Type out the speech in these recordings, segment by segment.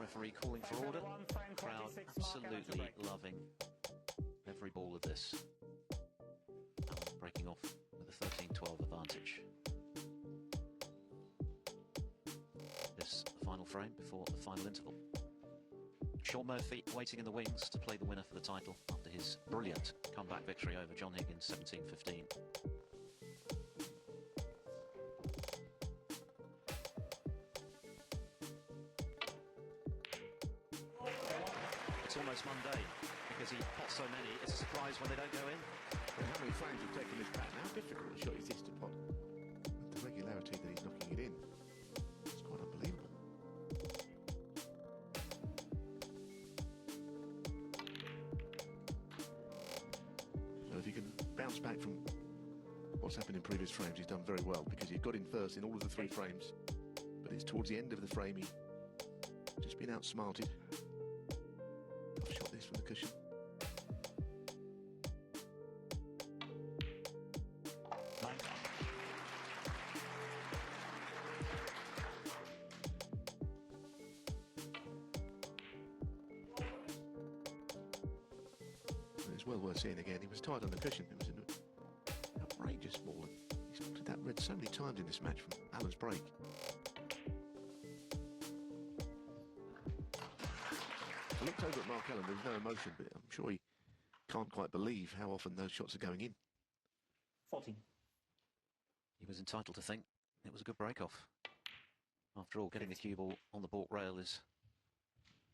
referee calling for order. Crowd absolutely loving every ball of this. Allen breaking off with a 13-12 advantage. This the final frame before the final interval. Sean Murphy waiting in the wings to play the winner for the title after his brilliant comeback victory over John Higgins 17-15. It's almost mundane because he pots so many, it's a surprise when they don't go in. And how many frames have taken this back? How difficult a shot is this to pot? With the regularity that he's knocking it in, it's quite unbelievable. So if he can bounce back from what's happened in previous frames, he's done very well because he's got in first in all of the 3 frames. But it's towards the end of the frame he's just been outsmarted. I've shot this from the cushion. It's well worth seeing again. He was tight on the cushion. It was an outrageous ball. He's spotted that red so many times in this match from Allen's break. I looked over at Mark Allen, there was no emotion, but I'm sure he can't quite believe how often those shots are going in. 14. He was entitled to think it was a good break-off. After all, getting the cue ball on the baulk rail is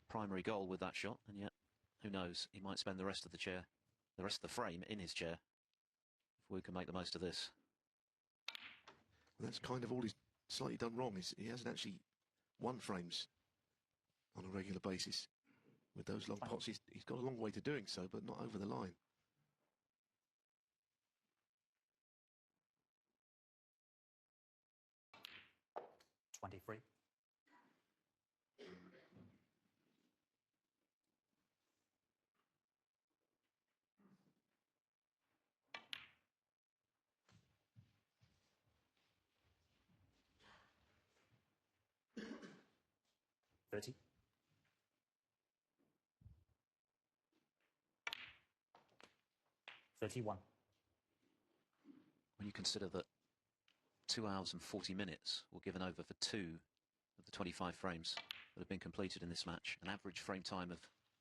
primary goal with that shot, and yet, who knows, he might spend the rest of the rest of the frame in his chair, if we can make the most of this. Well, that's kind of all he's slightly done wrong, is he hasn't actually won frames on a regular basis. With those long pots, he's got a long way to doing so, but not over the line. $23. $30. 31. When you consider that 2 hours and 40 minutes were given over for 2 of the 25 frames that have been completed in this match, an average frame time of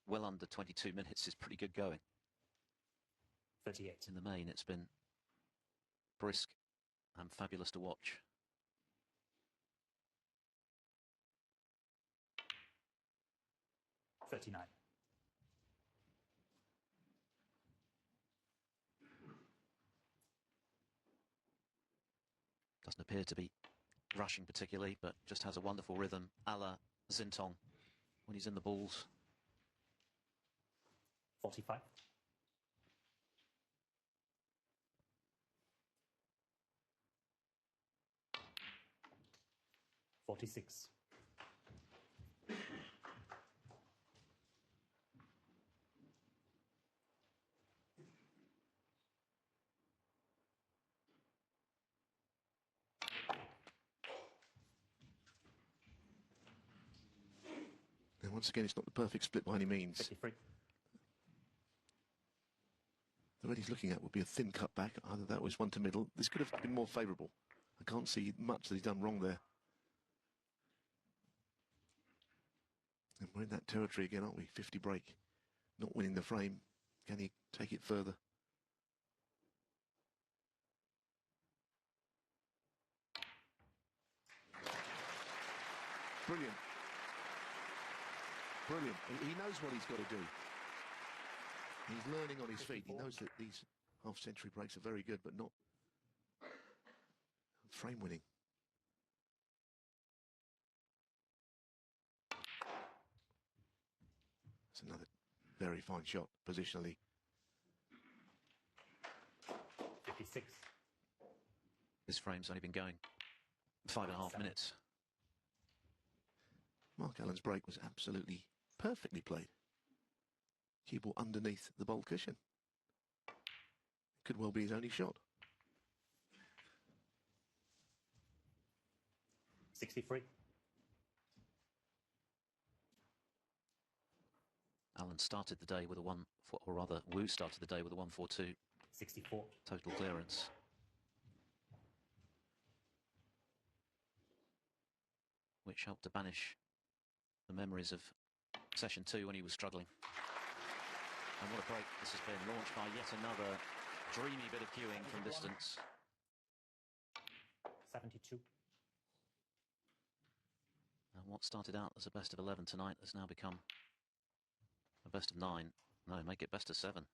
well under 22 minutes is pretty good going. 38. In the main, it's been brisk and fabulous to watch. $39. Doesn't appear to be rushing particularly, but just has a wonderful rhythm, a la Zintong, when he's in the balls. 45. 46. And once again, it's not the perfect split by any means. 53. The red he's looking at would be a thin cut back. Either that was one to middle. This could have been more favourable. I can't see much that he's done wrong there. And we're in that territory again, aren't we? 50 break. Not winning the frame. Can he take it further? Brilliant. Brilliant. He knows what he's got to do. He's learning on his feet. He knows that these half-century breaks are very good, but not frame winning. That's another very fine shot, positionally. 56. This frame's only been going 5.5 minutes. Mark Allen's break was absolutely perfectly played. Cue ball underneath the bolt cushion. It could well be his only shot. 63. Alan started the day with a or rather, Wu started the day with a 142 64. total clearance. Which helped to banish the memories of session 2 when he was struggling. And what a break this has been, launched by yet another dreamy bit of cueing from distance. 72. And what started out as a best of 11 tonight has now become a best of 9. No, make it best of 7.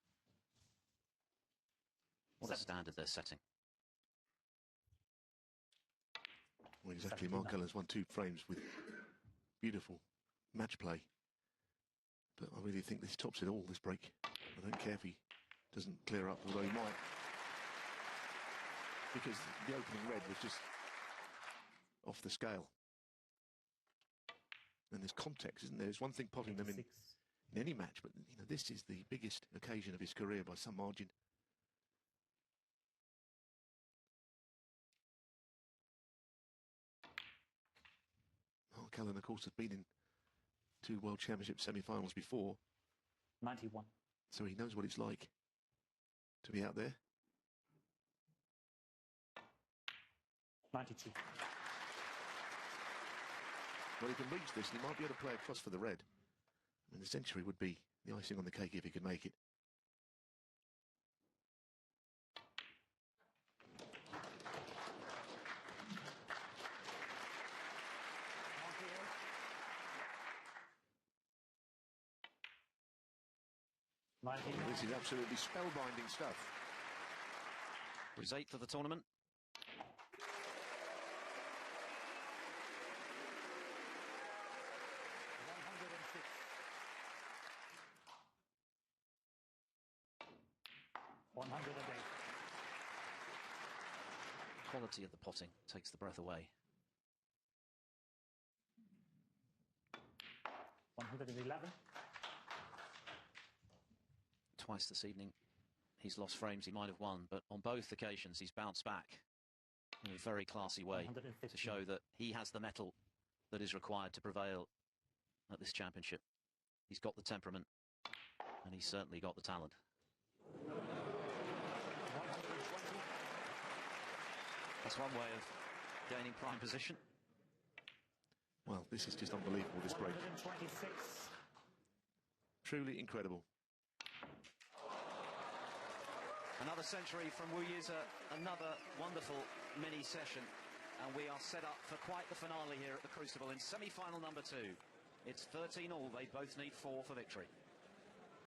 What a standard they're setting. Well, exactly. Mark Allen's won 2 frames with beautiful match play. But I really think this tops it all, this break. I don't care if he doesn't clear up, although he might. Because the opening red was just off the scale. And there's context, isn't there? There's one thing potting them in any match, but you know, this is the biggest occasion of his career by some margin. Mark Allen, of course, has been in 2 World Championship semi-finals before. 91. So he knows what it's like to be out there. 92. Well, he can reach this, and he might be able to play across for the red. And the century would be the icing on the cake if he could make it. This is absolutely spellbinding stuff. His 8th of the tournament. Quality of the potting takes the breath away. 111. Twice this evening he's lost frames he might have won, but on both occasions he's bounced back in a very classy way to show that he has the mettle that is required to prevail at this championship. He's got the temperament and he's certainly got the talent. That's one way of gaining prime position. Well, this is just unbelievable, this break. 126. Truly incredible. Another century from Wu Yize, another wonderful mini session, and we are set up for quite the finale here at the Crucible in semi-final number 2. It's 13 all, they both need 4 for victory.